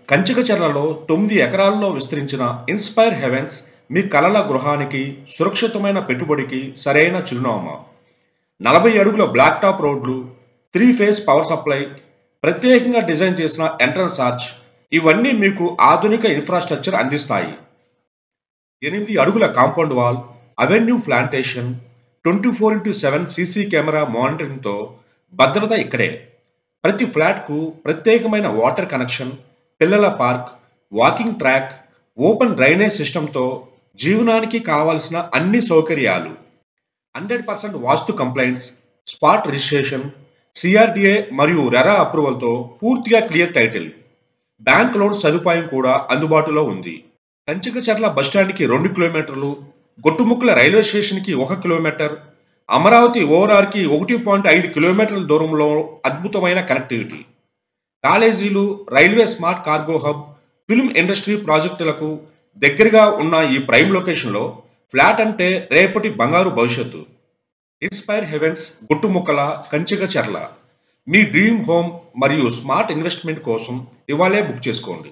కంచికచర్లలో 9 ఎకరాల్లో విస్తరించిన inspire heavens మీ కలల గృహానికి సురక్షితమైన పెట్టుబడికి సరైన చిరునామా. 40 అడుగుల బ్లాక్ టాప్ రోడ్లు, 3 ఫేజ్ పవర్ సప్లై, ప్రత్యేకంగా డిజైన్ చేసిన ఎంట్రన్స్ ఆర్చ్ ఇవన్నీ మీకు ఆధునిక ఇన్ఫ్రాస్ట్రక్చర్ అందిస్తాయి. 8 అడుగుల compound wall, avenue plantation, 24x7 CC camera మానిటరింగ్తో భద్రత ఇక్కడే. ప్రతి ఫ్లాట్కు ప్రత్యేకమైన వాటర్ కనెక్షన్, పిల్లల park, walking track, open drainage సిస్టంతో జీవనానికి కావాల్సిన అన్ని సౌకర్యాలు. 100% vastu complaints, spot registration, CRDA మరియు రెరా అప్రూవల్తో పూర్తిగా క్లియర్ టైటిల్. బ్యాంక్ లోన్ సదుపాయం కూడా అందుబాటులో ఉంది. కంచికచర్ల బస్టాండ్కి 2 కిలోమీటర్లు, గొట్టుముక్కల రైల్వే స్టేషన్కి 1 కిలోమీటర్, అమరావతి ఓఆర్ఆర్కి 1.5 కిలోమీటర్ల దూరంలో అద్భుతమైన కనెక్టివిటీ. కాలేజీలు, railway smart cargo hub, film industry ప్రాజెక్టులకు దగ్గరగా ఉన్న ఈ ప్రైమ్ లొకేషన్లో ఫ్లాట్ అంటే రేపటి బంగారు భవిష్యత్తు. Inspire heavens, Guttumukkala, Kanchikacherla. మీ డ్రీమ్ హోమ్ మరియు స్మార్ట్ ఇన్వెస్ట్మెంట్ కోసం ఇవాళే బుక్ చేసుకోండి.